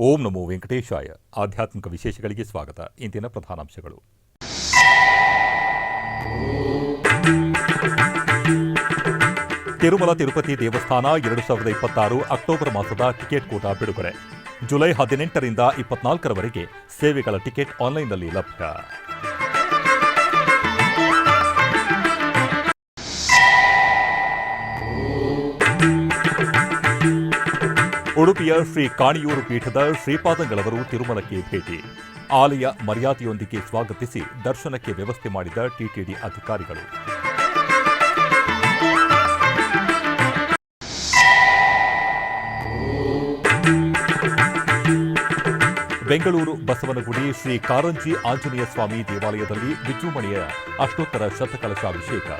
ಓಂ ನಮೋ ವೆಂಕಟೇಶಾಯ. ಆಧ್ಯಾತ್ಮಿಕ ವಿಶೇಷಗಳಿಗೆ ಸ್ವಾಗತ. ಇಂದಿನ ಪ್ರಧಾನಾಂಶಗಳು. ತಿರುಮಲ ತಿರುಪತಿ ದೇವಸ್ಥಾನ 2026 ಅಕ್ಟೋಬರ್ ಮಾಸದ ಟಿಕೆಟ್ ಕೂಟ ಬಿಡುಗಡೆ. ಜುಲೈ 18ರಿಂದ 24ರವರೆಗೆ ಸೇವೆಗಳ ಟಿಕೆಟ್ ಆನ್ಲೈನ್ನಲ್ಲಿ ಲಭ್ಯ. ಉಡುಪಿಯ ಶ್ರೀ ಕಾಣಿಯೂರು ಪೀಠದ ಶ್ರೀಪಾದಂಗಳವರು ತಿರುಮಲಕ್ಕೆ ಭೇಟಿ. ಆಲಯ ಮರ್ಯಾದೆಯೊಂದಿಗೆ ಸ್ವಾಗತಿಸಿ ದರ್ಶನಕ್ಕೆ ವ್ಯವಸ್ಥೆ ಮಾಡಿದ ಟಿಟಿಡಿ ಅಧಿಕಾರಿಗಳು. ಬೆಂಗಳೂರು ಬಸವನಗುಡಿ ಶ್ರೀ ಕಾರಂಜಿ ಆಂಜನೇಯ ಸ್ವಾಮಿ ದೇವಾಲಯದಲ್ಲಿ ವಿಜೃಂಭಣೆಯ ಅಷ್ಟೋತ್ತರ ಶತಕಲಶಾಭಿಷೇಕ.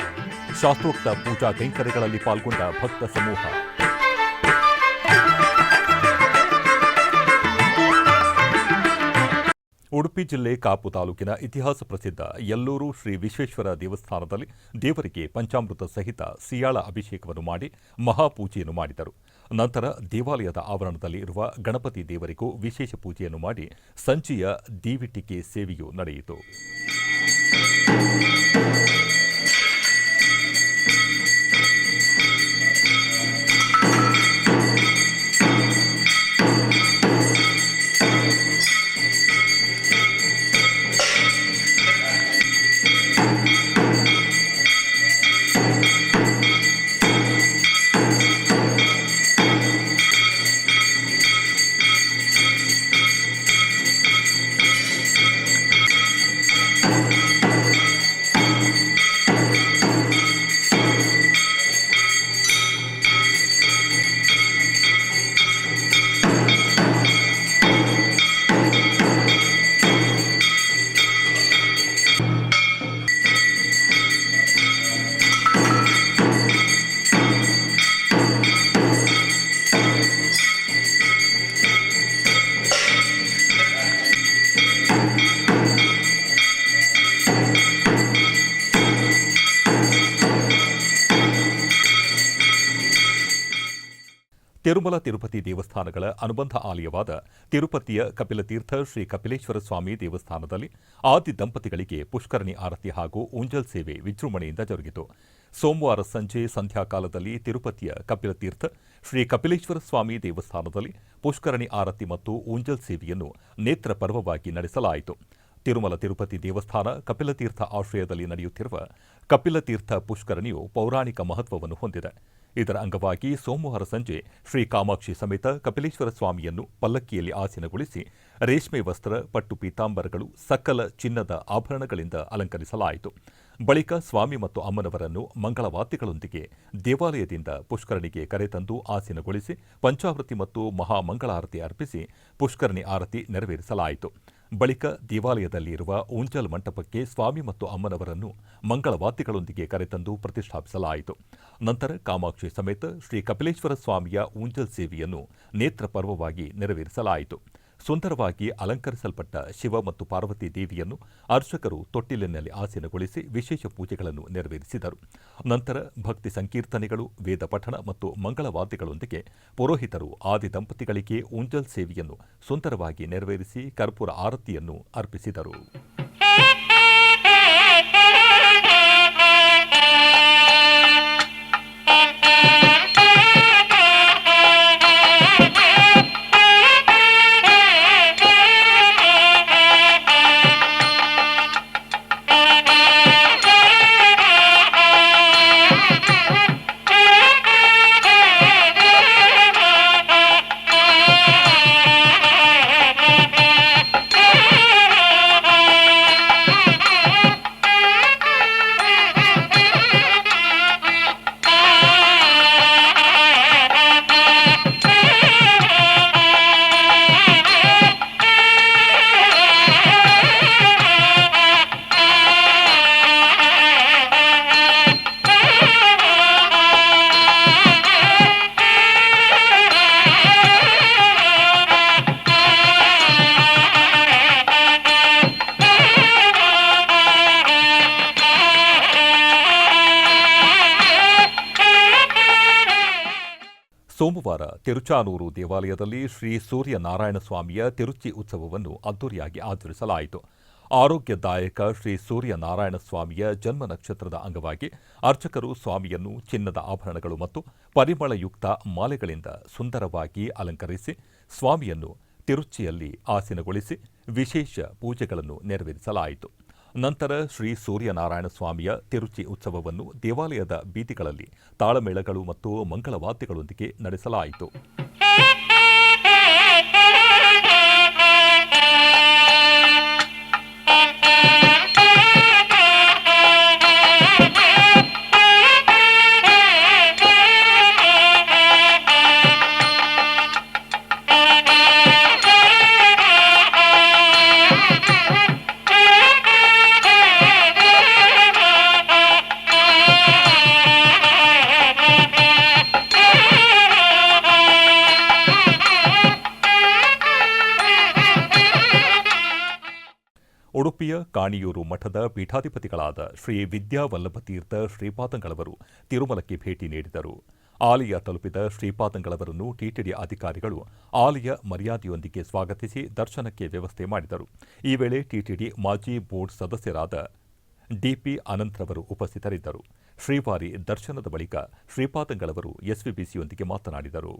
ಶಾಸ್ತ್ರೋಕ್ತ ಪೂಜಾ ಕೈಂಕರ್ಯಗಳಲ್ಲಿ ಪಾಲ್ಗೊಂಡ ಭಕ್ತ ಸಮೂಹ. ಉಡುಪಿ ಜಿಲ್ಲೆ ಕಾಪು ತಾಲೂಕಿನ ಇತಿಹಾಸ ಪ್ರಸಿದ್ಧ ಯಲ್ಲೂರು ಶ್ರೀ ವಿಶ್ವೇಶ್ವರ ದೇವಸ್ಥಾನದಲ್ಲಿ ದೇವರಿಗೆ ಪಂಚಾಮೃತ ಸಹಿತ ಸಿಯಾಳ ಅಭಿಷೇಕವನ್ನು ಮಾಡಿ ಮಹಾಪೂಜೆಯನ್ನು ಮಾಡಿದರು. ನಂತರ ದೇವಾಲಯದ ಆವರಣದಲ್ಲಿ ಇರುವ ಗಣಪತಿ ದೇವರಿಗೂ ವಿಶೇಷ ಪೂಜೆಯನ್ನು ಮಾಡಿ ಸಂಜೆಯ ದೀವಿಟಿಕೆ ಸೇವೆಯೂ ನಡೆಯಿತು. ತಿರುಮಲ ತಿರುಪತಿ ದೇವಸ್ಥಾನಗಳ ಅನುಬಂಧ ಆಲಯವಾದ ತಿರುಪತಿಯ ಕಪಿಲತೀರ್ಥ ಶ್ರೀ ಕಪಿಲೇಶ್ವರ ಸ್ವಾಮಿ ದೇವಸ್ಥಾನದಲ್ಲಿ ಆದಿ ದಂಪತಿಗಳಿಗೆ ಪುಷ್ಕರಣಿ ಆರತಿ ಹಾಗೂ ಊಂಜಲ್ ಸೇವೆ ವಿಜೃಂಭಣೆಯಿಂದ ಜರುಗಿತು. ಸೋಮವಾರ ಸಂಜೆ ಸಂಧ್ಯಾಕಾಲದಲ್ಲಿ ತಿರುಪತಿಯ ಕಪಿಲತೀರ್ಥ ಶ್ರೀ ಕಪಿಲೇಶ್ವರ ಸ್ವಾಮಿ ದೇವಸ್ಥಾನದಲ್ಲಿ ಪುಷ್ಕರಣಿ ಆರತಿ ಮತ್ತು ಊಂಜಲ್ ಸೇವೆಯನ್ನು ನೇತ್ರ ಪರ್ವವಾಗಿ ನಡೆಸಲಾಯಿತು. ತಿರುಮಲ ತಿರುಪತಿ ದೇವಸ್ಥಾನ ಕಪಿಲತೀರ್ಥ ಆಶ್ರಯದಲ್ಲಿ ನಡೆಯುತ್ತಿರುವ ಕಪಿಲತೀರ್ಥ ಪುಷ್ಕರಣಿಯು ಪೌರಾಣಿಕ ಮಹತ್ವವನ್ನು ಹೊಂದಿದೆ. ಇದರ ಅಂಗವಾಗಿ ಸೋಮವಾರ ಸಂಜೆ ಶ್ರೀ ಕಾಮಾಕ್ಷಿ ಸಮೇತ ಕಪಿಲೇಶ್ವರ ಸ್ವಾಮಿಯನ್ನು ಪಲ್ಲಕ್ಕಿಯಲ್ಲಿ ಆಸೀನಗೊಳಿಸಿ ರೇಷ್ಮೆ ವಸ್ತ್ರ, ಪಟ್ಟು ಪೀತಾಂಬರಗಳು, ಸಕಲ ಚಿನ್ನದ ಆಭರಣಗಳಿಂದ ಅಲಂಕರಿಸಲಾಯಿತು. ಬಳಿಕ ಸ್ವಾಮಿ ಮತ್ತು ಅಮ್ಮನವರನ್ನು ಮಂಗಳವಾದ್ಯಗಳೊಂದಿಗೆ ದೇವಾಲಯದಿಂದ ಪುಷ್ಕರಣಿಗೆ ಕರೆತಂದು ಆಸೀನಗೊಳಿಸಿ ಪಂಚಾವೃತಿ ಮತ್ತು ಮಹಾಮಂಗಳಾರತಿ ಅರ್ಪಿಸಿ ಪುಷ್ಕರಣಿ ಆರತಿ ನೆರವೇರಿಸಲಾಯಿತು. ಬಳಿಕ ದೇವಾಲಯದಲ್ಲಿ ಇರುವ ಊಂಜಲ್ ಮಂಟಪಕ್ಕೆ ಸ್ವಾಮಿ ಮತ್ತು ಅಮ್ಮನವರನ್ನು ಮಂಗಳವಾದ್ಯಗಳೊಂದಿಗೆ ಕರೆತಂದು ಪ್ರತಿಷ್ಠಾಪಿಸಲಾಯಿತು. ನಂತರ ಕಾಮಾಕ್ಷಿ ಸಮೇತ ಶ್ರೀ ಕಪಿಲೇಶ್ವರ ಸ್ವಾಮಿಯ ಊಂಜಲ್ ಸೇವೆಯನ್ನು ನೇತ್ರ ಪರ್ವವಾಗಿ ನೆರವೇರಿಸಲಾಯಿತು. ಸುಂದರವಾಗಿ ಅಲಂಕರಿಸಲ್ಪಟ್ಟ ಶಿವ ಮತ್ತು ಪಾರ್ವತಿ ದೇವಿಯನ್ನು ಅರ್ಚಕರು ತೊಟ್ಟಿಲಿನಲ್ಲಿ ಆಸೀನಗೊಳಿಸಿ ವಿಶೇಷ ಪೂಜೆಗಳನ್ನು ನೆರವೇರಿಸಿದರು. ನಂತರ ಭಕ್ತಿ ಸಂಕೀರ್ತನೆಗಳು, ವೇದ ಪಠಣ ಮತ್ತು ಮಂಗಳವಾದ್ಯಗಳೊಂದಿಗೆ ಪುರೋಹಿತರು ಆದಿ ದಂಪತಿಗಳಿಗೆ ಊಂಜಲ್ ಸೇವೆಯನ್ನು ಸುಂದರವಾಗಿ ನೆರವೇರಿಸಿ ಕರ್ಪೂರ ಆರತಿಯನ್ನು ಅರ್ಪಿಸಿದರು. ಸೋಮವಾರ ತಿರುಚಾನೂರು ದೇವಾಲಯದಲ್ಲಿ ಶ್ರೀ ಸೂರ್ಯನಾರಾಯಣ ಸ್ವಾಮಿಯ ತಿರುಚಿ ಉತ್ಸವವನ್ನು ಅದ್ದೂರಿಯಾಗಿ ಆಚರಿಸಲಾಯಿತು. ಆರೋಗ್ಯದಾಯಕ ಶ್ರೀ ಸೂರ್ಯನಾರಾಯಣ ಸ್ವಾಮಿಯ ಜನ್ಮ ನಕ್ಷತ್ರದ ಅಂಗವಾಗಿ ಅರ್ಚಕರು ಸ್ವಾಮಿಯನ್ನು ಚಿನ್ನದ ಆಭರಣಗಳು ಮತ್ತು ಪರಿಮಳಯುಕ್ತ ಮಾಲೆಗಳಿಂದ ಸುಂದರವಾಗಿ ಅಲಂಕರಿಸಿ ಸ್ವಾಮಿಯನ್ನು ತಿರುಚಿಯಲ್ಲಿ ಆಸೀನಗೊಳಿಸಿ ವಿಶೇಷ ಪೂಜೆಗಳನ್ನು ನೆರವೇರಿಸಲಾಯಿತು. ನಂತರ ಶ್ರೀ ಸೂರ್ಯನಾರಾಯಣ ಸ್ವಾಮಿಯ ತಿರುಚಿ ಉತ್ಸವವನ್ನು ದೇವಾಲಯದ ಬೀದಿಗಳಲ್ಲಿ ತಾಳಮೇಳಗಳು ಮತ್ತು ಮಂಗಳವಾದ್ಯಗಳೊಂದಿಗೆ ನಡೆಸಲಾಯಿತು. ಉಡುಪಿಯ ಕಾಣಿಯೂರು ಮಠದ ಪೀಠಾಧಿಪತಿಗಳಾದ ಶ್ರೀ ವಿದ್ಯಾವಲ್ಲಭತೀರ್ಥ ಶ್ರೀಪಾದಂಗಳವರು ತಿರುಮಲಕ್ಕೆ ಭೇಟಿ ನೀಡಿದರು. ಆಲಯ ತಲುಪಿದ ಶ್ರೀಪಾದಂಗಳವರನ್ನು ಟಿಟಿಡಿ ಅಧಿಕಾರಿಗಳು ಆಲಯ ಮರ್ಯಾದೆಯೊಂದಿಗೆ ಸ್ವಾಗತಿಸಿ ದರ್ಶನಕ್ಕೆ ವ್ಯವಸ್ಥೆ ಮಾಡಿದರು. ಈ ವೇಳೆ ಟಿಟಿಡಿ ಮಾಜಿ ಬೋರ್ಡ್ ಸದಸ್ಯರಾದ ಡಿಪಿ ಅನಂತ್ರವರು ಉಪಸ್ಥಿತರಿದ್ದರು. ಶ್ರೀವಾರಿ ದರ್ಶನದ ಬಳಿಕ ಶ್ರೀಪಾದಂಗಳವರು ಎಸ್ವಿಬಿಸಿಯೊಂದಿಗೆ ಮಾತನಾಡಿದರು.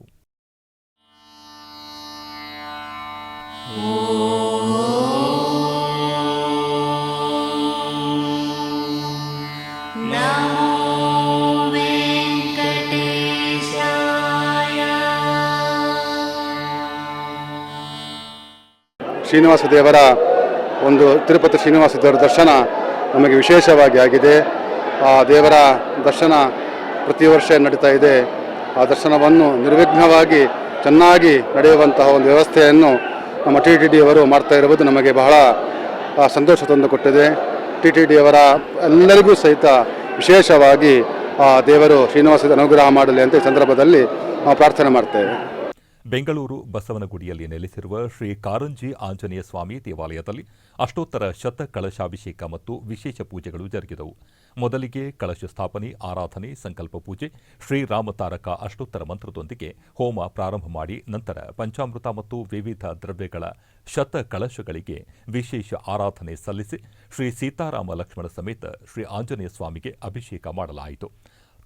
ಶ್ರೀನಿವಾಸ ದೇವರ ತಿರುಪತಿ ಶ್ರೀನಿವಾಸ ದೇವರ ದರ್ಶನ ನಮಗೆ ವಿಶೇಷವಾಗಿ ಆಗಿದೆ. ಆ ದೇವರ ದರ್ಶನ ಪ್ರತಿ ವರ್ಷ ನಡೀತಾ ಇದೆ. ಆ ದರ್ಶನವನ್ನು ನಿರ್ವಿಘ್ನವಾಗಿ ಚೆನ್ನಾಗಿ ನಡೆಯುವಂತಹ ಒಂದು ವ್ಯವಸ್ಥೆಯನ್ನು ನಮ್ಮ ಟಿಟಿಡಿಯವರು ಮಾಡ್ತಾ ಇರುವುದು ನಮಗೆ ಬಹಳ ಸಂತೋಷ ತಂದುಕೊಟ್ಟಿದೆ. ಟಿಟಿಡಿಯವರ ಎಲ್ಲರಿಗೂ ಸಹಿತ ವಿಶೇಷವಾಗಿ ಆ ದೇವರು ಶ್ರೀನಿವಾಸ ಅನುಗ್ರಹ ಮಾಡಲಿ ಅಂತ ಈ ಸಂದರ್ಭದಲ್ಲಿ ನಾವು ಪ್ರಾರ್ಥನೆ ಮಾಡ್ತೇವೆ. ಬೆಂಗಳೂರು ಬಸವನಗುಡಿಯಲ್ಲಿ ನೆಲೆಸಿರುವ ಶ್ರೀ ಕಾರಂಜಿ ಆಂಜನೇಯ ಸ್ವಾಮಿ ದೇವಾಲಯದಲ್ಲಿ ಅಷ್ಟೋತ್ತರ ಶತ ಕಳಶಾಭಿಷೇಕ ಮತ್ತು ವಿಶೇಷ ಪೂಜೆಗಳು ಜರುಗಿದವು. ಮೊದಲಿಗೆ ಕಳಶ ಸ್ಥಾಪನೆ, ಆರಾಧನೆ, ಸಂಕಲ್ಪ ಪೂಜೆ, ಶ್ರೀರಾಮತಾರಕ ಅಷ್ಟೋತ್ತರ ಮಂತ್ರದೊಂದಿಗೆ ಹೋಮ ಪ್ರಾರಂಭ ಮಾಡಿ ನಂತರ ಪಂಚಾಮೃತ ಮತ್ತು ವಿವಿಧ ದ್ರವ್ಯಗಳ ಶತ ಕಳಶಗಳಿಗೆ ವಿಶೇಷ ಆರಾಧನೆ ಸಲ್ಲಿಸಿ ಶ್ರೀ ಸೀತಾರಾಮ ಲಕ್ಷ್ಮಣ ಸಮೇತ ಶ್ರೀ ಆಂಜನೇಯ ಸ್ವಾಮಿಗೆ ಅಭಿಷೇಕ ಮಾಡಲಾಯಿತು.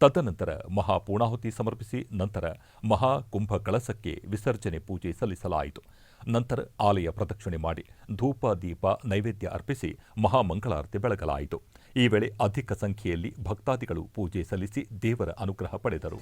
ತದನಂತರ ಮಹಾಪೂರ್ಣಾಹುತಿ ಸಮರ್ಪಿಸಿ ನಂತರ ಮಹಾಕುಂಭ ಕಳಸಕ್ಕೆ ವಿಸರ್ಜನೆ ಪೂಜೆ ಸಲ್ಲಿಸಲಾಯಿತು. ನಂತರ ಆಲಯ ಪ್ರದಕ್ಷಿಣೆ ಮಾಡಿ ಧೂಪ ದೀಪ ನೈವೇದ್ಯ ಅರ್ಪಿಸಿ ಮಹಾಮಂಗಳಾರತಿ ಬೆಳಗಲಾಯಿತು. ಈ ವೇಳೆ ಅಧಿಕ ಸಂಖ್ಯೆಯಲ್ಲಿ ಭಕ್ತಾದಿಗಳು ಪೂಜೆ ಸಲ್ಲಿಸಿ ದೇವರ ಅನುಗ್ರಹ ಪಡೆದರು.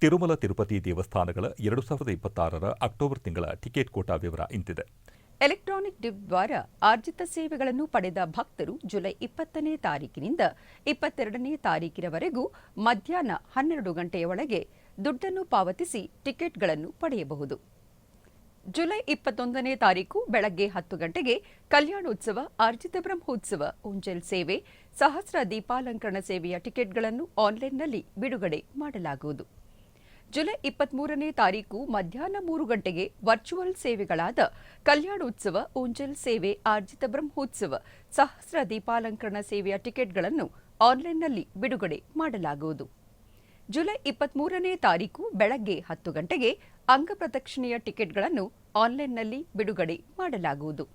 ತಿರುಮಲ ತಿರುಪತಿ ದೇವಸ್ಥಾನಗಳ 2026ರ ಅಕ್ಟೋಬರ್ ತಿಂಗಳ ಟಿಕೆಟ್ ಕೋಟಾ ವಿವರ ಇಂತಿದೆ. ಎಲೆಕ್ಟ್ರಾನಿಕ್ ಡಿಪ್ ದ್ವಾರ ಆರ್ಜಿತ ಸೇವೆಗಳನ್ನು ಪಡೆದ ಭಕ್ತರು ಜುಲೈ 20ನೇ ತಾರೀಕಿನಿಂದ 22ನೇ ತಾರೀಕಿನವರೆಗೂ ಮಧ್ಯಾಹ್ನ 12 ಗಂಟೆಯ ಒಳಗೆ ದುಡ್ಡನ್ನು ಪಾವತಿಸಿ ಟಿಕೆಟ್ಗಳನ್ನು ಪಡೆಯಬಹುದು. ಜುಲೈ 21ನೇ ತಾರೀಕು ಬೆಳಗ್ಗೆ 10 ಗಂಟೆಗೆ ಕಲ್ಯಾಣೋತ್ಸವ, ಆರ್ಜಿತ ಬ್ರಹ್ಮೋತ್ಸವ, ಉಂಜಲ್ ಸೇವೆ, ಸಹಸ್ರ ದೀಪಾಲಂಕರಣ ಸೇವೆಯ ಟಿಕೆಟ್ಗಳನ್ನು ಆನ್ಲೈನ್ನಲ್ಲಿ ಬಿಡುಗಡೆ ಮಾಡಲಾಗುವುದು. ಜುಲೈ 23ನೇ ತಾರೀಕು ಮಧ್ಯಾಹ್ನ 3 ಗಂಟೆಗೆ ವರ್ಚುವಲ್ ಸೇವೆಗಳಾದ ಕಲ್ಯಾಣೋತ್ಸವ, ಉಂಜಲ್ ಸೇವೆ, ಆರ್ಜಿತ ಬ್ರಹ್ಮೋತ್ಸವ, ಸಹಸ್ರ ದೀಪಾಲಂಕರಣ ಸೇವೆಯ ಟಿಕೆಟ್ಗಳನ್ನು ಆನ್ಲೈನ್ನಲ್ಲಿ ಬಿಡುಗಡೆ ಮಾಡಲಾಗುವುದು. ಜುಲೈ 23ನೇ ತಾರೀಕು ಬೆಳಗ್ಗೆ 10 ಗಂಟೆಗೆ ಅಂಗಪ್ರದಕ್ಷಿಣೆಯ ಟಿಕೆಟ್ಗಳನ್ನು ಆನ್ಲೈನ್ನಲ್ಲಿ ಬಿಡುಗಡೆ ಮಾಡಲಾಗುವುದು.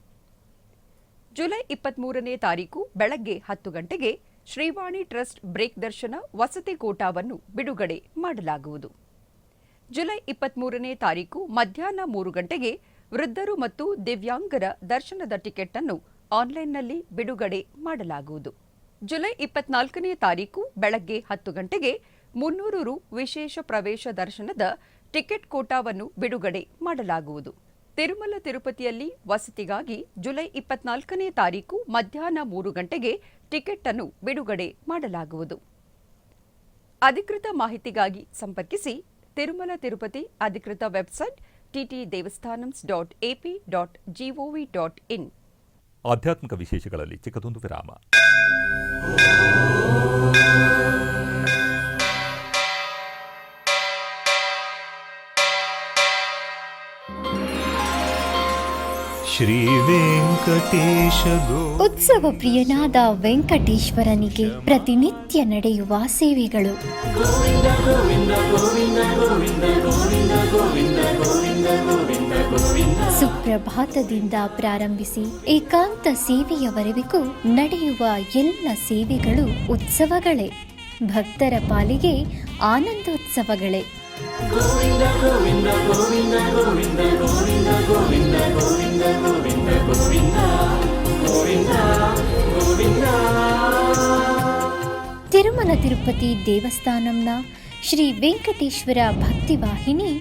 ಜುಲೈ 23ನೇ ತಾರೀಕು ಬೆಳಗ್ಗೆ 10 ಗಂಟೆಗೆ ಶ್ರೀವಾಣಿ ಟ್ರಸ್ಟ್ ಬ್ರೇಕ್ ದರ್ಶನ ವಸತಿ ಕೋಟಾವನ್ನು ಬಿಡುಗಡೆ ಮಾಡಲಾಗುವುದು. ಜುಲೈ 23ನೇ ತಾರೀಕು ಮಧ್ಯಾಹ್ನ 3 ಗಂಟೆಗೆ ವೃದ್ಧರು ಮತ್ತು ದಿವ್ಯಾಂಗರ ದರ್ಶನದ ಟಿಕೆಟ್ ಅನ್ನು ಆನ್ಲೈನ್ನಲ್ಲಿ ಬಿಡುಗಡೆ ಮಾಡಲಾಗುವುದು. ಜುಲೈ 24ನೇ ತಾರೀಕು ಬೆಳಗ್ಗೆ 10 ಗಂಟೆಗೆ 300 ರು ವಿಶೇಷ ಪ್ರವೇಶ ದರ್ಶನದ ಟಿಕೆಟ್ ಕೋಟಾವನ್ನು ಬಿಡುಗಡೆ ಮಾಡಲಾಗುವುದು. ತಿರುಮಲ ತಿರುಪತಿಯಲ್ಲಿ ವಸತಿಗಾಗಿ ಜುಲೈ 24ನೇ ತಾರೀಕು ಮಧ್ಯಾಹ್ನ 3 ಗಂಟೆಗೆ ಟಿಕೆಟ್ ಅನ್ನು ಬಿಡುಗಡೆ ಮಾಡಲಾಗುವುದು. ಅಧಿಕೃತ ಮಾಹಿತಿಗಾಗಿ ಸಂಪರ್ಕಿಸಿ ತಿರುಮಲ ತಿರುಪತಿ ಅಧಿಕೃತ ವೆಬ್ಸೈಟ್ ttdevastanams.ap.gov.in. ಆಧ್ಯಾತ್ಮಿಕ ವಿಶೇಷಗಳಲ್ಲಿ ಚಿಕ್ಕದೊಂದು ವಿರಾಮ. ಶ್ರೀ ವೆಂಕಟೇಶ ಉತ್ಸವ ಪ್ರಿಯನಾದ ವೆಂಕಟೇಶ್ವರನಿಗೆ ಪ್ರತಿನಿತ್ಯ ನಡೆಯುವ ಸೇವೆಗಳು. ಸುಪ್ರಭಾತದಿಂದ ಪ್ರಾರಂಭಿಸಿ ಏಕಾಂತ ಸೇವೆಯವರೆಗೂ ನಡೆಯುವ ಎಲ್ಲ ಸೇವೆಗಳು ಉತ್ಸವಗಳೇ. ಭಕ್ತರ ಪಾಲಿಗೆ ಆನಂದೋತ್ಸವಗಳೇ. ಗೋವಿಂದ ಗೋವಿಂದ ಗೋವಿಂದ ಗೋವಿಂದ ಗೋವಿಂದ ಗೋವಿಂದ ಗೋವಿಂದ ಗೋವಿಂದ ಗೋವಿಂದ ಗೋವಿಂದ ಗೋವಿಂದ. ತಿರುಮಲ ತಿರುಪತಿ ದೇವಸ್ಥಾನಂನ ಶ್ರೀ ವೆಂಕಟೇಶ್ವರ ಭಕ್ತಿವಾಹಿನಿ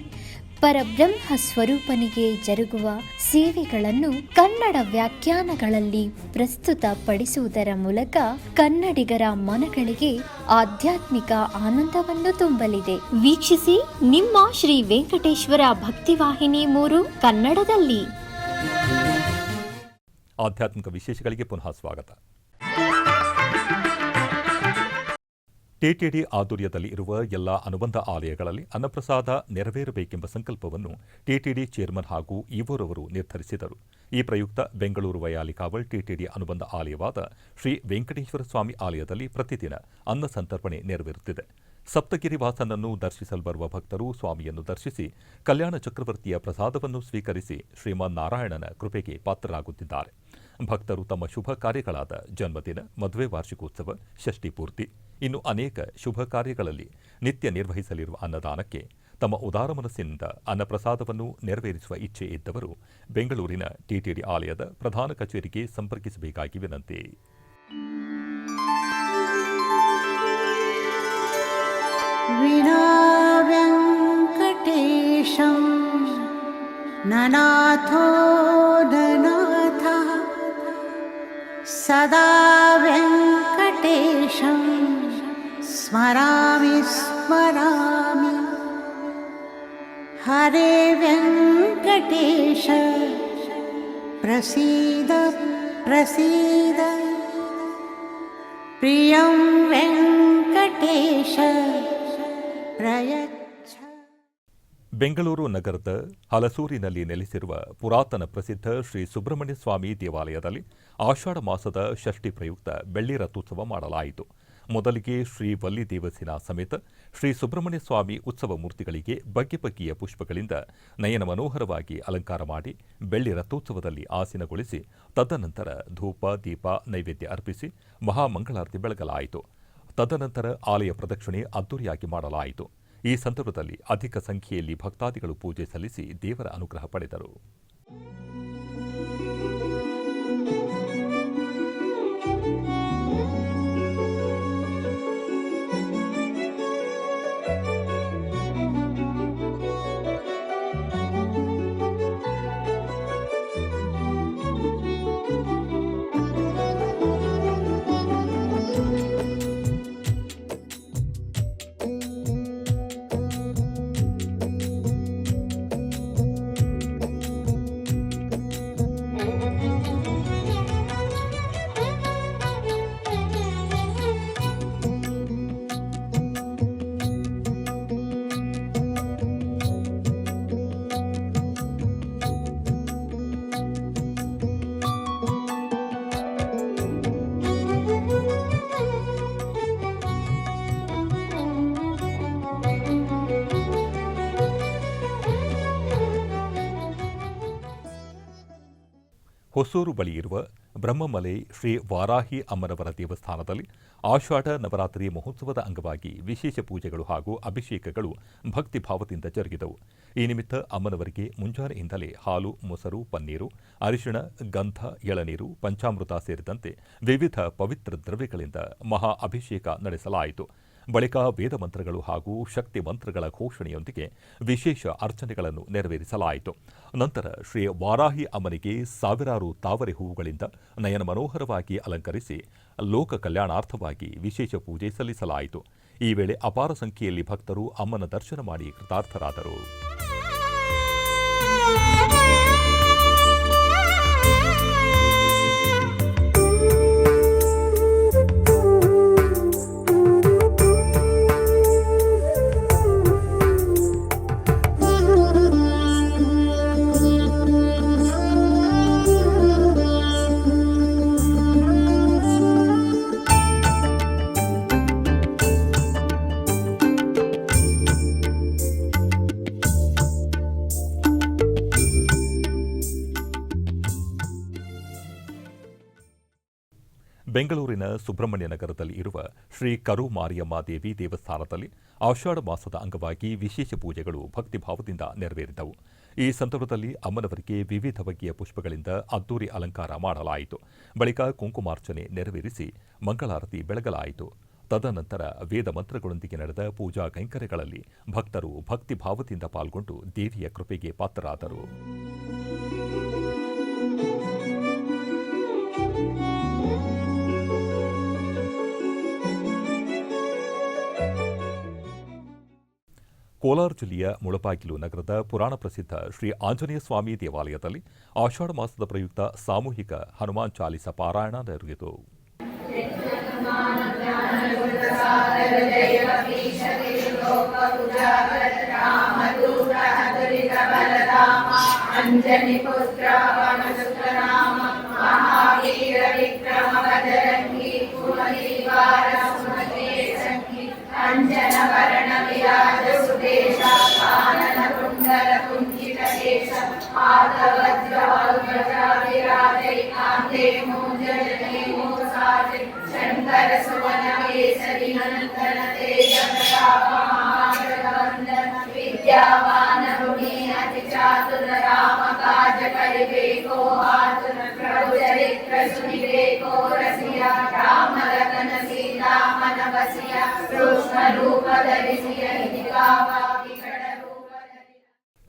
ಪರಬ್ರಹ್ಮ ಸ್ವರೂಪನಿಗೆ ಜರುಗುವ ಸೇವೆಗಳನ್ನು ಕನ್ನಡ ವ್ಯಾಖ್ಯಾನಗಳಲ್ಲಿ ಪ್ರಸ್ತುತಪಡಿಸುವುದರ ಮೂಲಕ ಕನ್ನಡಿಗರ ಮನಗಳಿಗೆ ಆಧ್ಯಾತ್ಮಿಕ ಆನಂದವನ್ನು ತುಂಬಲಿದೆ. ವೀಕ್ಷಿಸಿ ನಿಮ್ಮ ಶ್ರೀ ವೆಂಕಟೇಶ್ವರ ಭಕ್ತಿವಾಹಿನಿ 3 ಕನ್ನಡದಲ್ಲಿ. ಆಧ್ಯಾತ್ಮಿಕ ವಿಶೇಷಗಳಿಗೆ ಪುನಃ ಸ್ವಾಗತ. ಟಿಟಿಡಿ ಆಧ್ವರ್ಯದಲ್ಲಿ ಇರುವ ಎಲ್ಲ ಅನುಬಂಧ ಆಲಯಗಳಲ್ಲಿ ಅನ್ನಪ್ರಸಾದ ನೆರವೇರಬೇಕೆಂಬ ಸಂಕಲ್ಪವನ್ನು ಟಿಟಿಡಿ ಚೇರ್ಮನ್ ಹಾಗೂ ಇಒರವರು ನಿರ್ಧರಿಸಿದರು. ಈ ಪ್ರಯುಕ್ತ ಬೆಂಗಳೂರು ವಯಾಲಿಕಾವಲ್ ಟಿಟಿಡಿ ಅನುಬಂಧ ಆಲಯವಾದ ಶ್ರೀ ವೆಂಕಟೇಶ್ವರ ಸ್ವಾಮಿ ಆಲಯದಲ್ಲಿ ಪ್ರತಿದಿನ ಅನ್ನ ಸಂತರ್ಪಣೆ ನೆರವೇರುತ್ತಿದೆ. ಸಪ್ತಗಿರಿ ವಾಸನನ್ನು ದರ್ಶಿಸಲು ಬರುವ ಭಕ್ತರು ಸ್ವಾಮಿಯನ್ನು ದರ್ಶಿಸಿ ಕಲ್ಯಾಣ ಚಕ್ರವರ್ತಿಯ ಪ್ರಸಾದವನ್ನು ಸ್ವೀಕರಿಸಿ ಶ್ರೀಮನ್ನಾರಾಯಣನ ಕೃಪೆಗೆ ಪಾತ್ರರಾಗುತ್ತಿದ್ದಾರೆ. ಭಕ್ತರು ತಮ್ಮ ಶುಭ ಕಾರ್ಯಗಳಾದ ಜನ್ಮದಿನ, ಮದುವೆ ವಾರ್ಷಿಕೋತ್ಸವ, ಷಷ್ಠಿ ಪೂರ್ತಿ, ಇನ್ನು ಅನೇಕ ಶುಭ ಕಾರ್ಯಗಳಲ್ಲಿ ನಿತ್ಯ ನಿರ್ವಹಿಸಲಿರುವ ಅನ್ನದಾನಕ್ಕೆ ತಮ್ಮ ಉದಾರ ಮನಸ್ಸಿನಿಂದ ಅನ್ನಪ್ರಸಾದವನ್ನು ನೆರವೇರಿಸುವ ಇಚ್ಛೆ ಇದ್ದವರು ಬೆಂಗಳೂರಿನ ಟಿಟಿಡಿ ಆಲಯದ ಪ್ರಧಾನ ಕಚೇರಿಗೆ ಸಂಪರ್ಕಿಸಬೇಕಾಗಿ ವಿನಂತಿ. ವಿನಾ ವೆಂಕಟೇಶಂ ನನಾಥೋ ನನಾಥ ಸದಾ ವೆಂಕಟೇಶಂ ಸ್ಮರಾಮಿ ಸ್ಮರಾಮಿ. ಹರೇ ವೆಂಕಟೇಶ ಪ್ರಸೀದ ಪ್ರಸೀದ. ಪ್ರಿಯಂ ವೆಂಕಟೇಶ ಪ್ರಯಚ್ಛ. ಬೆಂಗಳೂರು ನಗರದ ಹಲಸೂರಿನಲ್ಲಿ ನೆಲೆಸಿರುವ ಪುರಾತನ ಪ್ರಸಿದ್ಧ ಶ್ರೀ ಸುಬ್ರಹ್ಮಣ್ಯ ಸ್ವಾಮಿ ದೇವಾಲಯದಲ್ಲಿ ಆಷಾಢ ಮಾಸದ ಷಷ್ಠಿ ಪ್ರಯುಕ್ತ ಬೆಳ್ಳಿ ರಥೋತ್ಸವ ಮಾಡಲಾಯಿತು. ಮೊದಲಿಗೆ ಶ್ರೀ ವಲ್ಲಿ ದೇವಸಿನ ಸಮೇತ ಶ್ರೀ ಸುಬ್ರಹ್ಮಣ್ಯ ಸ್ವಾಮಿ ಉತ್ಸವ ಮೂರ್ತಿಗಳಿಗೆ ಬಗೆ ಬಗೆಯ ಪುಷ್ಪಗಳಿಂದ ನಯನ ಮನೋಹರವಾಗಿ ಅಲಂಕಾರ ಮಾಡಿ ಬೆಳ್ಳಿ ರಥೋತ್ಸವದಲ್ಲಿ ಆಸೀನಗೊಳಿಸಿ ತದನಂತರ ಧೂಪ, ದೀಪ, ನೈವೇದ್ಯ ಅರ್ಪಿಸಿ ಮಹಾಮಂಗಳಾರತಿ ಬೆಳಗಲಾಯಿತು. ತದನಂತರ ಆಲಯ ಪ್ರದಕ್ಷಿಣೆ ಅದ್ದೂರಿಯಾಗಿ ಮಾಡಲಾಯಿತು. ಈ ಸಂದರ್ಭದಲ್ಲಿ ಅಧಿಕ ಸಂಖ್ಯೆಯಲ್ಲಿ ಭಕ್ತಾದಿಗಳು ಪೂಜೆ ಸಲ್ಲಿಸಿ ದೇವರ ಅನುಗ್ರಹ ಪಡೆದರು. ಹೊಸೂರು ಬಳಿ ಇರುವ ಬ್ರಹ್ಮಮಲೆ ಶ್ರೀ ವಾರಾಹಿ ಅಮ್ಮನವರ ದೇವಸ್ಥಾನದಲ್ಲಿ ಆಷಾಢ ನವರಾತ್ರಿ ಮಹೋತ್ಸವದ ಅಂಗವಾಗಿ ವಿಶೇಷ ಪೂಜೆಗಳು ಹಾಗೂ ಅಭಿಷೇಕಗಳು ಭಕ್ತಿಭಾವದಿಂದ ಜರುಗಿದವು. ಈ ನಿಮಿತ್ತ ಅಮ್ಮನವರಿಗೆ ಮುಂಜಾನೆಯಿಂದಲೇ ಹಾಲು, ಮೊಸರು, ಪನ್ನೀರು, ಅರಿಶಿಣ, ಗಂಧ, ಎಳನೀರು, ಪಂಚಾಮೃತ ಸೇರಿದಂತೆ ವಿವಿಧ ಪವಿತ್ರ ದ್ರವ್ಯಗಳಿಂದ ಮಹಾ ಅಭಿಷೇಕ ನಡೆಸಲಾಯಿತು. ಬಳಿಕ ವೇದ ಮಂತ್ರಗಳು ಹಾಗೂ ಶಕ್ತಿ ಮಂತ್ರಗಳ ಘೋಷಣೆಯೊಂದಿಗೆ ವಿಶೇಷ ಅರ್ಚನೆಗಳನ್ನು ನೆರವೇರಿಸಲಾಯಿತು. ನಂತರ ಶ್ರೀ ವಾರಾಹಿ ಅಮ್ಮನಿಗೆ ಸಾವಿರಾರು ತಾವರೆ ಹೂವುಗಳಿಂದ ನಯನ ಮನೋಹರವಾಗಿ ಅಲಂಕರಿಸಿ ಲೋಕ ಕಲ್ಯಾಣಾರ್ಥವಾಗಿ ವಿಶೇಷ ಪೂಜೆ ಸಲ್ಲಿಸಲಾಯಿತು. ಈ ವೇಳೆ ಅಪಾರ ಸಂಖ್ಯೆಯಲ್ಲಿ ಭಕ್ತರು ಅಮ್ಮನ ದರ್ಶನ ಮಾಡಿ ಕೃತಾರ್ಥರಾದರು. ಬೆಂಗಳೂರಿನ ಸುಬ್ರಹ್ಮಣ್ಯ ನಗರದಲ್ಲಿ ಇರುವ ಶ್ರೀ ಕರು ಮಾರಿಯಮ್ಮ ದೇವಿ ದೇವಸ್ಥಾನದಲ್ಲಿ ಆಷಾಢ ಮಾಸದ ಅಂಗವಾಗಿ ವಿಶೇಷ ಪೂಜೆಗಳು ಭಕ್ತಿಭಾವದಿಂದ ನೆರವೇರಿದವು. ಈ ಸಂದರ್ಭದಲ್ಲಿ ಅಮ್ಮನವರಿಗೆ ವಿವಿಧ ಬಗೆಯ ಪುಷ್ಪಗಳಿಂದ ಅದ್ದೂರಿ ಅಲಂಕಾರ ಮಾಡಲಾಯಿತು. ಬಳಿಕ ಕುಂಕುಮಾರ್ಚನೆ ನೆರವೇರಿಸಿ ಮಂಗಳಾರತಿ ಬೆಳಗಲಾಯಿತು. ತದನಂತರ ವೇದ ಮಂತ್ರಗಳೊಂದಿಗೆ ನಡೆದ ಪೂಜಾ ಕೈಂಕರ್ಯಗಳಲ್ಲಿ ಭಕ್ತರು ಭಕ್ತಿಭಾವದಿಂದ ಪಾಲ್ಗೊಂಡು ದೇವಿಯ ಕೃಪೆಗೆ ಪಾತ್ರರಾದರು. ಕೋಲಾರ ಜಿಲ್ಲೆಯ ಮುಳಬಾಗಿಲು ನಗರದ ಪುರಾಣ ಪ್ರಸಿದ್ಧ ಶ್ರೀ ಆಂಜನೇಯ ಸ್ವಾಮಿ ದೇವಾಲಯದಲ್ಲಿ ಆಷಾಢ ಮಾಸದ ಪ್ರಯುಕ್ತ ಸಾಮೂಹಿಕ ಹನುಮಾನ್ ಚಾಲಿಸ ಪಾರಾಯಣ ನಡೆಯಿತು.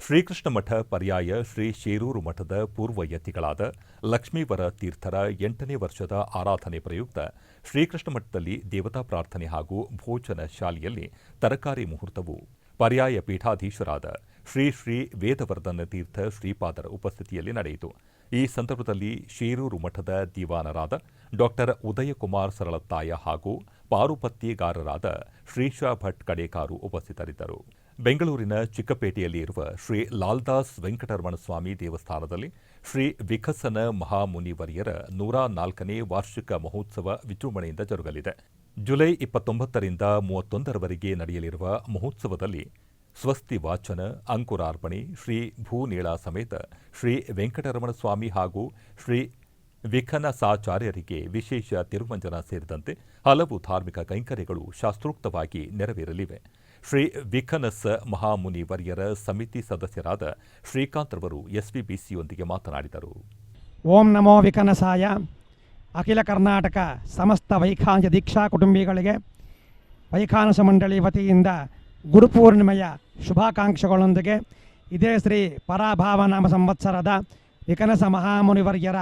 ಶ್ರೀಕೃಷ್ಣ ಮಠ ಪರ್ಯಾಯ ಶ್ರೀ ಶೇರೂರು ಮಠದ ಪೂರ್ವ ಯತಿಗಳಾದ ಲಕ್ಷ್ಮೀವರ ತೀರ್ಥರ 8ನೇ ವರ್ಷದ ಆರಾಧನೆ ಪ್ರಯುಕ್ತ ಶ್ರೀಕೃಷ್ಣ ಮಠದಲ್ಲಿ ದೇವತಾ ಪ್ರಾರ್ಥನೆ ಹಾಗೂ ಭೋಜನ ಶಾಲೆಯಲ್ಲಿ ತರಕಾರಿ ಮುಹೂರ್ತವು ಪರ್ಯಾಯ ಪೀಠಾಧೀಶರಾದ ಶ್ರೀ ಶ್ರೀ ವೇದವರ್ಧನ ತೀರ್ಥ ಶ್ರೀಪಾದರ ಉಪಸ್ಥಿತಿಯಲ್ಲಿ ನಡೆಯಿತು. ಈ ಸಂದರ್ಭದಲ್ಲಿ ಶೇರೂರು ಮಠದ ದಿವಾನರಾದ ಡಾಕ್ಟರ್ ಉದಯಕುಮಾರ್ ಸರಳತ್ತಾಯ ಹಾಗೂ ಪಾರುಪತ್ಯಗಾರರಾದ ಶ್ರೀಶಾ ಭಟ್ ಕಡೇಕಾರು ಉಪಸ್ಥಿತರಿದ್ದರು. ಬೆಂಗಳೂರಿನ ಚಿಕ್ಕಪೇಟೆಯಲ್ಲಿ ಇರುವ ಶ್ರೀ ಲಾಲ್ದಾಸ್ ವೆಂಕಟರಮಣ ಸ್ವಾಮಿ ದೇವಸ್ಥಾನದಲ್ಲಿ ಶ್ರೀ ವಿಕಸನ ಮಹಾಮುನಿವರ್ಯರ 104ನೇ ವಾರ್ಷಿಕ ಮಹೋತ್ಸವ ವಿಜೃಂಭಣೆಯಿಂದ ಜರುಗಲಿದೆ. ಜುಲೈ 29ರಿಂದ 31ರವರೆಗೆ ನಡೆಯಲಿರುವ ಮಹೋತ್ಸವದಲ್ಲಿ ಸ್ವಸ್ತಿ ವಾಚನ, ಅಂಕುರಾರ್ಪಣೆ, ಶ್ರೀ ಭೂನೀಳ ಸಮೇತ ಶ್ರೀ ವೆಂಕಟರಮಣ ಸ್ವಾಮಿ ಹಾಗೂ ಶ್ರೀ ವಿಖನಸಾಚಾರ್ಯರಿಗೆ ವಿಶೇಷ ತಿರುಮಂಜನ ಸೇರಿದಂತೆ ಹಲವು ಧಾರ್ಮಿಕ ಕೈಂಕರ್ಯಗಳು ಶಾಸ್ತ್ರೋಕ್ತವಾಗಿ ನೆರವೇರಲಿವೆ. ಶ್ರೀ ವಿಖನಸ್ ಮಹಾಮುನಿವರ್ಯರ ಸಮಿತಿ ಸದಸ್ಯರಾದ ಶ್ರೀಕಾಂತ್ ರವರು ಎಸ್ವಿಬಿಸಿಯೊಂದಿಗೆ ಮಾತನಾಡಿದರು. ಓಂ ನಮೋ ವಿಖನಸಾಯ. ಅಖಿಲ ಕರ್ನಾಟಕ ಸಮಸ್ತ ವೈಖಾನಸ ದೀಕ್ಷಾ ಕುಟುಂಬಿಗಳಿಗೆ ವೈಖಾನಸ ಮಂಡಳಿ ವತಿಯಿಂದ ಗುರುಪೂರ್ಣಿಮೆಯ ಶುಭಾಕಾಂಕ್ಷೆಗಳೊಂದಿಗೆ ಇದೇ ಶ್ರೀ ಪರಾಭಾವನಾಮ ಸಂವತ್ಸರದ ವಿಕನಸ ಮಹಾಮುನಿವರ್ಯರ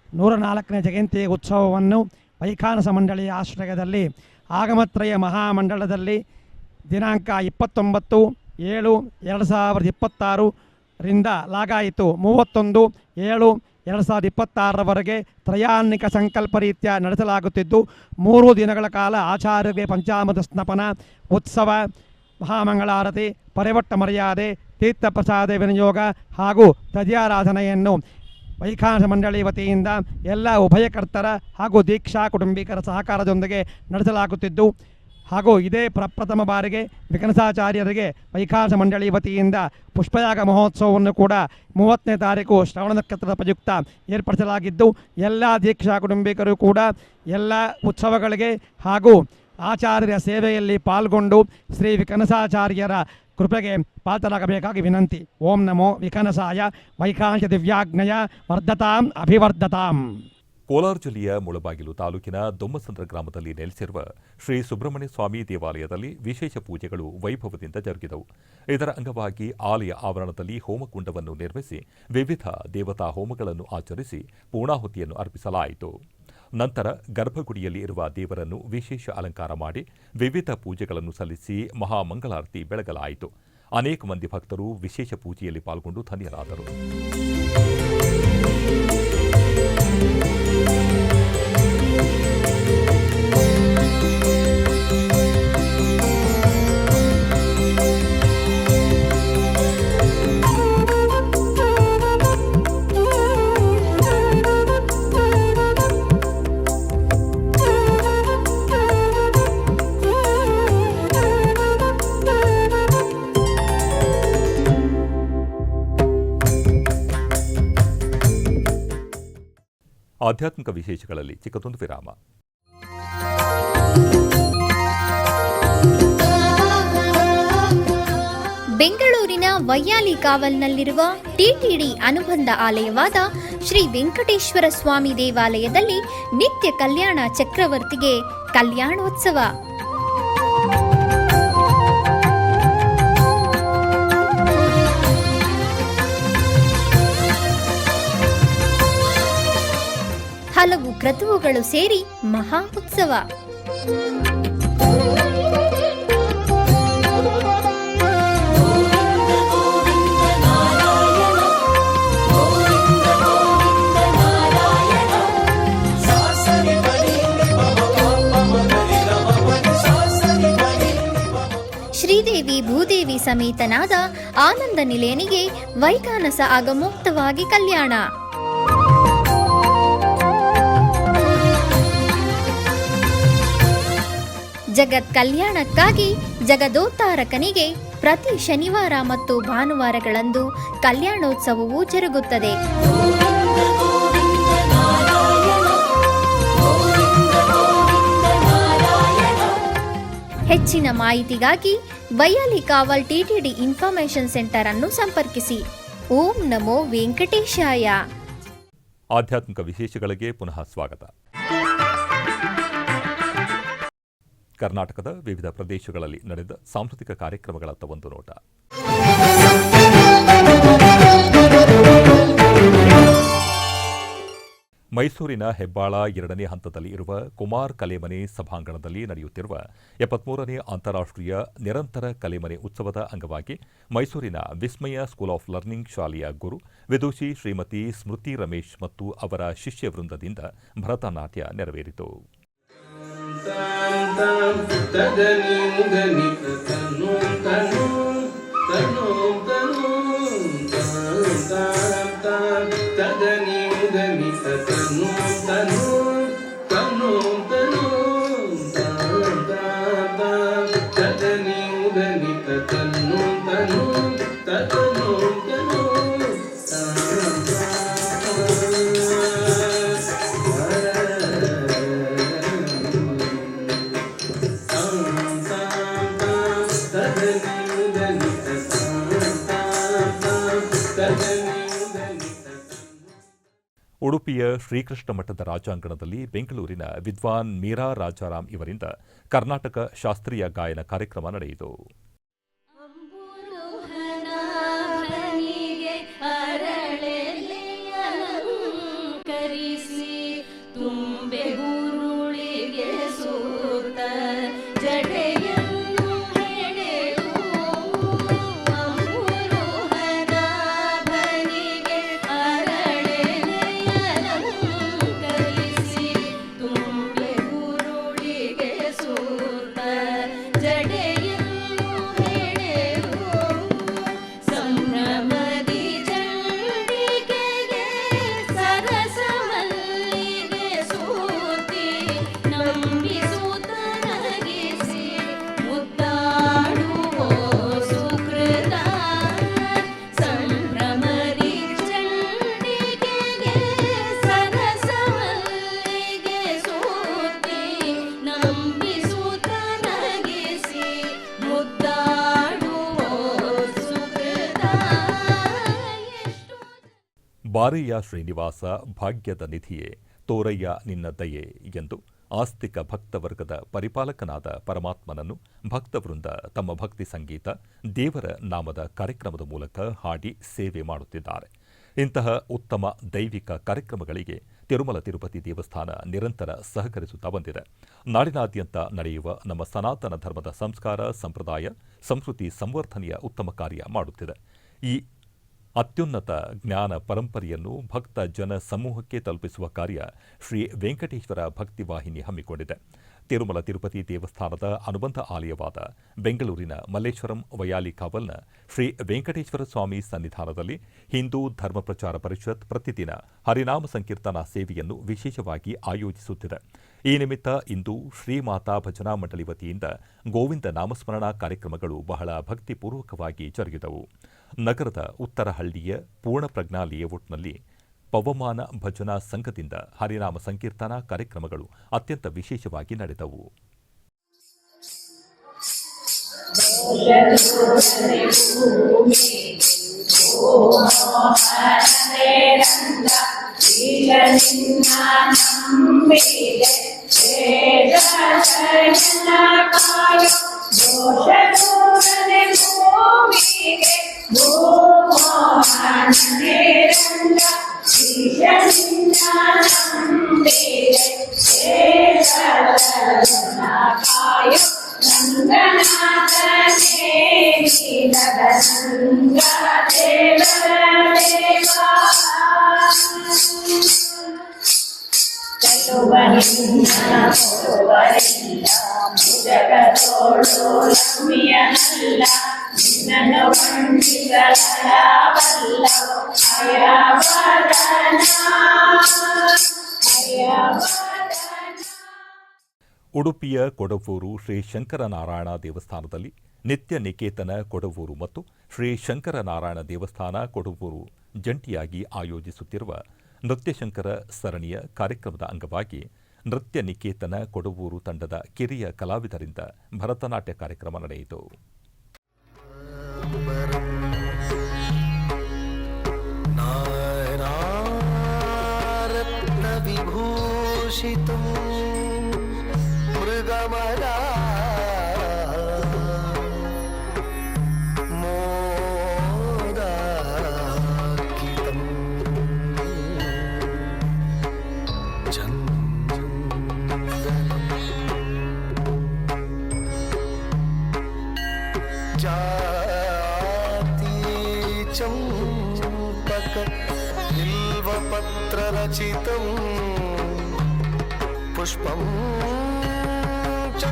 104ನೇ ಜಯಂತಿ ಉತ್ಸವವನ್ನು ವೈಖಾನಸ ಮಂಡಳಿಯ ಆಶ್ರಯದಲ್ಲಿ ಆಗಮತ್ರಯ ಮಹಾಮಂಡಲದಲ್ಲಿ ದಿನಾಂಕ 29/7/2026 ರಿಂದ ಲಾಗಾಯಿತು 31/7/2026ರವರೆಗೆ ತ್ರಯಾನ್ನಿಕ ಸಂಕಲ್ಪ ರೀತ್ಯ ನಡೆಸಲಾಗುತ್ತಿದ್ದು 3 ದಿನಗಳ ಕಾಲ ಆಚಾರ್ಯರಿಗೆ ಪಂಚಾಮೃತ ಸ್ನಪನ ಉತ್ಸವ, ಮಹಾಮಂಗಳಾರತಿ, ಪರಿವಟ್ಟ ಮರ್ಯಾದೆ, ತೀರ್ಥಪ್ರಸಾದ ವಿನಿಯೋಗ ಹಾಗೂ ತದ್ಯಾರಾಧನೆಯನ್ನು ವೈಖಾನಸ ಮಂಡಳಿ ವತಿಯಿಂದ ಎಲ್ಲ ಉಭಯಕರ್ತರ ಹಾಗೂ ದೀಕ್ಷಾ ಕುಟುಂಬಿಕರ ಸಹಕಾರದೊಂದಿಗೆ ನಡೆಸಲಾಗುತ್ತಿದ್ದು ಹಾಗೂ ಇದೇ ಪ್ರಪ್ರಥಮ ಬಾರಿಗೆ ವಿಕನಸಾಚಾರ್ಯರಿಗೆ ವೈಖಾಸ ಮಂಡಳಿ ವತಿಯಿಂದ ಪುಷ್ಪಯಾಗ ಮಹೋತ್ಸವವನ್ನು ಕೂಡ 30ನೇ ತಾರೀಕು ಶ್ರವಣ ನಕ್ಷತ್ರದ ಪ್ರಯುಕ್ತ ಏರ್ಪಡಿಸಲಾಗಿದ್ದು ಎಲ್ಲ ದೀಕ್ಷಾ ಕುಟುಂಬಿಕರು ಕೂಡ ಎಲ್ಲ ಉತ್ಸವಗಳಿಗೆ ಹಾಗೂ ಆಚಾರ್ಯರ ಸೇವೆಯಲ್ಲಿ ಪಾಲ್ಗೊಂಡು ಶ್ರೀ ವಿಕನಸಾಚಾರ್ಯರ ಕೃಪೆಗೆ ಪಾತ್ರರಾಗಬೇಕಾಗಿ ವಿನಂತಿ. ಓಂ ನಮೋ ವಿಕನಸಾಯ ವೈಖಾಂಶ ದಿವ್ಯಾಜ್ಞಯ ವರ್ಧತಾಂ ಅಭಿವರ್ಧತಾಂ. ಕೋಲಾರ ಜಿಲ್ಲೆಯ ಮುಳಬಾಗಿಲು ತಾಲೂಕಿನ ದೊಮ್ಮಸಂದ್ರ ಗ್ರಾಮದಲ್ಲಿ ನೆಲೆಸಿರುವ ಶ್ರೀ ಸುಬ್ರಹ್ಮಣ್ಯ ಸ್ವಾಮಿ ದೇವಾಲಯದಲ್ಲಿ ವಿಶೇಷ ಪೂಜೆಗಳು ವೈಭವದಿಂದ ಜರುಗಿದವು. ಇದರ ಅಂಗವಾಗಿ ಆಲಯ ಆವರಣದಲ್ಲಿ ಹೋಮಕುಂಡವನ್ನು ನಿರ್ಮಿಸಿ ವಿವಿಧ ದೇವತಾ ಹೋಮಗಳನ್ನು ಆಚರಿಸಿ ಪೂರ್ಣಾಹುತಿಯನ್ನು ಅರ್ಪಿಸಲಾಯಿತು. ನಂತರ ಗರ್ಭಗುಡಿಯಲ್ಲಿ ಇರುವ ದೇವರನ್ನು ವಿಶೇಷ ಅಲಂಕಾರ ಮಾಡಿ ವಿವಿಧ ಪೂಜೆಗಳನ್ನು ಸಲ್ಲಿಸಿ ಮಹಾಮಂಗಳಾರತಿ ಬೆಳಗಲಾಯಿತು. ಅನೇಕ ಮಂದಿ ಭಕ್ತರು ವಿಶೇಷ ಪೂಜೆಯಲ್ಲಿ ಪಾಲ್ಗೊಂಡು ಧನ್ಯರಾದರು. ಆಧ್ಯಾತ್ಮಿಕ ವಿಶೇಷಗಳಲ್ಲಿ ಚಿಕ್ಕದೊಂದು ವಿರಾಮ. ಬೆಂಗಳೂರಿನ ವೈಯಾಲಿ ಕಾವಲ್ನಲ್ಲಿರುವ ಟಿಟಿಡಿ ಅನುಬಂಧ ಆಲಯವಾದ ಶ್ರೀ ವೆಂಕಟೇಶ್ವರ ಸ್ವಾಮಿ ದೇವಾಲಯದಲ್ಲಿ ನಿತ್ಯ ಕಲ್ಯಾಣ ಚಕ್ರವರ್ತಿಗೆ ಕಲ್ಯಾಣೋತ್ಸವ. ಹಲವು ಕ್ರತುವುಗಳು ಸೇರಿ ಮಹಾ ಉತ್ಸವ. ಶ್ರೀದೇವಿ ಭೂದೇವಿ ಸಮೇತನಾದ ಆನಂದ ನಿಲಯನಿಗೆ ವೈಖಾನಸ ಆಗಮೋಕ್ತವಾಗಿ ಕಲ್ಯಾಣ. ಜಗತ್ ಕಲ್ಯಾಣಕ್ಕಾಗಿ ಜಗದೋತ್ತಾರಕನಿಗೆ ಪ್ರತಿ ಶನಿವಾರ ಮತ್ತು ಭಾನುವಾರಗಳಂದು ಕಲ್ಯಾಣೋತ್ಸವವು ಜರುಗುತ್ತದೆ. ಹೆಚ್ಚಿನ ಮಾಹಿತಿಗಾಗಿ ವೈಯಾಲಿ ಕಾವಲ್ ಟಿಟಿಡಿ ಇನ್ಫಾರ್ಮೇಷನ್ ಸೆಂಟರ್ ಅನ್ನು ಸಂಪರ್ಕಿಸಿ. ಓಂ ನಮೋ ವೆಂಕಟೇಶಾಯ. ಆಧ್ಯಾತ್ಮಿಕ ವಿಶೇಷಗಳಿಗೆ ಪುನಃ ಸ್ವಾಗತ. ಕರ್ನಾಟಕದ ವಿವಿಧ ಪ್ರದೇಶಗಳಲ್ಲಿ ನಡೆದ ಸಾಂಸ್ಕೃತಿಕ ಕಾರ್ಯಕ್ರಮಗಳತ್ತ ಒಂದು ನೋಟ. ಮೈಸೂರಿನ ಹೆಬ್ಬಾಳ 2ನೇ ಹಂತದಲ್ಲಿ ಇರುವ ಕುಮಾರ್ ಕಲೆಮನೆ ಸಭಾಂಗಣದಲ್ಲಿ ನಡೆಯುತ್ತಿರುವ 73ನೇ ಅಂತಾರಾಷ್ಟ್ರೀಯ ನಿರಂತರ ಕಲೆಮನೆ ಉತ್ಸವದ ಅಂಗವಾಗಿ ಮೈಸೂರಿನ ವಿಸ್ಮಯ ಸ್ಕೂಲ್ ಆಫ್ ಲರ್ನಿಂಗ್ ಶಾಲೆಯ ಗುರು ವಿದೂಷಿ ಶ್ರೀಮತಿ ಸ್ಮೃತಿ ರಮೇಶ್ ಮತ್ತು ಅವರ ಶಿಷ್ಯ ವೃಂದದಿಂದ ಭರತನಾಟ್ಯ ನೆರವೇರಿತು. ಉಡುಪಿಯ ಶ್ರೀಕೃಷ್ಣ ಮಠದ ರಾಜಾಂಗಣದಲ್ಲಿ ಬೆಂಗಳೂರಿನ ವಿದ್ವಾನ್ ಮೀರಾ ರಾಜಾರಾಮ್ ಇವರಿಂದ ಕರ್ನಾಟಕ ಶಾಸ್ತ್ರೀಯ ಗಾಯನ ಕಾರ್ಯಕ್ರಮ ನಡೆಯಿತು. ಬಾರಯ್ಯ ಶ್ರೀನಿವಾಸ ಭಾಗ್ಯದ ನಿಧಿಯೇ ತೋರಯ್ಯ ನಿನ್ನ ದಯೆ ಎಂದು ಆಸ್ತಿಕ ಭಕ್ತವರ್ಗದ ಪರಿಪಾಲಕನಾದ ಪರಮಾತ್ಮನನ್ನು ಭಕ್ತವೃಂದ ತಮ್ಮ ಭಕ್ತಿ ಸಂಗೀತ ದೇವರ ನಾಮದ ಕಾರ್ಯಕ್ರಮದ ಮೂಲಕ ಹಾಡಿ ಸೇವೆ ಮಾಡುತ್ತಿದ್ದಾರೆ. ಇಂತಹ ಉತ್ತಮ ದೈವಿಕ ಕಾರ್ಯಕ್ರಮಗಳಿಗೆ ತಿರುಮಲ ತಿರುಪತಿ ದೇವಸ್ಥಾನ ನಿರಂತರ ಸಹಕರಿಸುತ್ತಾ ಬಂದಿದೆ. ನಾಡಿನಾದ್ಯಂತ ನಡೆಯುವ ನಮ್ಮ ಸನಾತನ ಧರ್ಮದ ಸಂಸ್ಕಾರ, ಸಂಪ್ರದಾಯ, ಸಂಸ್ಕೃತಿ ಸಂವರ್ಧನೆಯ ಉತ್ತಮ ಕಾರ್ಯ ಮಾಡುತ್ತಿದೆ. ಈ ಅತ್ಯುನ್ನತ ಜ್ಞಾನ ಪರಂಪರೆಯನ್ನು ಭಕ್ತ ಜನ ಸಮೂಹಕ್ಕೆ ತಲುಪಿಸುವ ಕಾರ್ಯ ಶ್ರೀ ವೆಂಕಟೇಶ್ವರ ಭಕ್ತಿವಾಹಿನಿ ಹಮ್ಮಿಕೊಂಡಿದೆ. ತಿರುಮಲ ತಿರುಪತಿ ದೇವಸ್ಥಾನದ ಅನುಬಂಧ ಆಲಯವಾದ ಬೆಂಗಳೂರಿನ ಮಲ್ಲೇಶ್ವರಂ ವಯಾಲಿಕಾವಲ್ನ ಶ್ರೀ ವೆಂಕಟೇಶ್ವರ ಸ್ವಾಮಿ ಸನ್ನಿಧಾನದಲ್ಲಿ ಹಿಂದೂ ಧರ್ಮ ಪ್ರಚಾರ ಪರಿಷತ್ ಪ್ರತಿದಿನ ಹರಿನಾಮ ಸಂಕೀರ್ತನಾ ಸೇವೆಯನ್ನು ವಿಶೇಷವಾಗಿ ಆಯೋಜಿಸುತ್ತಿದೆ. ಈ ನಿಮಿತ್ತ ಇಂದು ಶ್ರೀಮಾತಾ ಭಜನಾ ಮಂಡಳಿ ವತಿಯಿಂದ ಗೋವಿಂದ ನಾಮಸ್ಮರಣಾ ಕಾರ್ಯಕ್ರಮಗಳು ಬಹಳ ಭಕ್ತಿಪೂರ್ವಕವಾಗಿ ಜರುಗಿದವು. ನಗರದ ಉತ್ತರಹಳ್ಳಿಯ ಪೂರ್ಣಪ್ರಜ್ಞಾ ಲೇಔಟ್ನಲ್ಲಿ ಪವಮಾನ ಭಜನಾ ಸಂಘದಿಂದ ಹರಿನಾಮ ಸಂಕೀರ್ತನಾ ಕಾರ್ಯಕ್ರಮಗಳು ಅತ್ಯಂತ ವಿಶೇಷವಾಗಿ ನಡೆದವು. ಉಡುಪಿಯ ಕೊಡವೂರು ಶ್ರೀ ಶಂಕರನಾರಾಯಣ ದೇವಸ್ಥಾನದಲ್ಲಿ ನಿತ್ಯ ನಿಕೇತನ ಕೊಡವೂರು ಮತ್ತು ಶ್ರೀ ಶಂಕರನಾರಾಯಣ ದೇವಸ್ಥಾನ ಕೊಡವೂರು ಜಂಟಿಯಾಗಿ ಆಯೋಜಿಸುತ್ತಿರುವ ನೃತ್ಯಶಂಕರ ಸರಣಿಯ ಕಾರ್ಯಕ್ರಮದ ಅಂಗವಾಗಿ ನೃತ್ಯ ನಿಕೇತನ ಕೊಡವೂರು ತಂಡದ ಕಿರಿಯ ಕಲಾವಿದರಿಂದ ಭರತನಾಟ್ಯ ಕಾರ್ಯಕ್ರಮ ನಡೆಯಿತು. रचितं पुष्पं च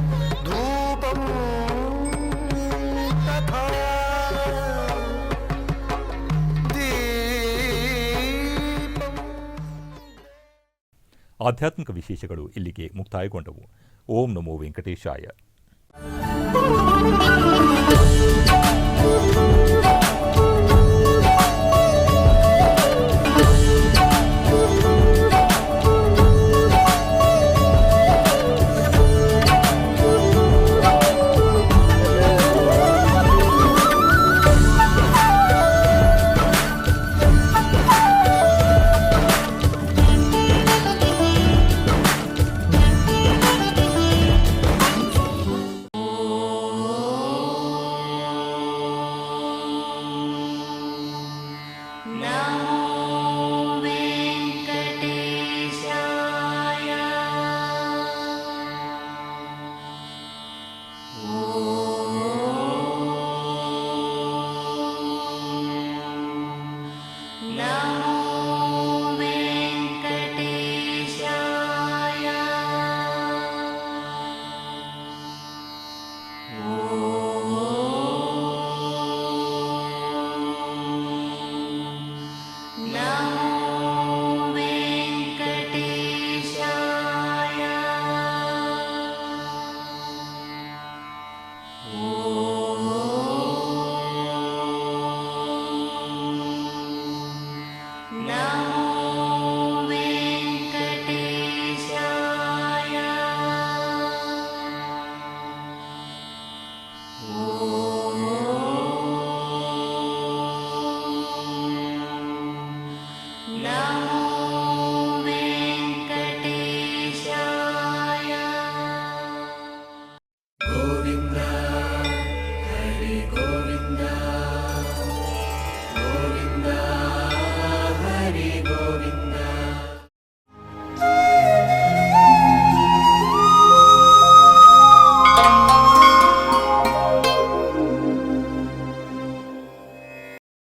धूपं तथा दीपं. ಆಧ್ಯಾತ್ಮಿಕ ವಿಶೇಷಗಳು ಇಲ್ಲಿಗೆ ಮುಕ್ತಾಯಗೊಂಡವು. ಓಂ ನಮೋ ವೆಂಕಟೇಶಾಯ.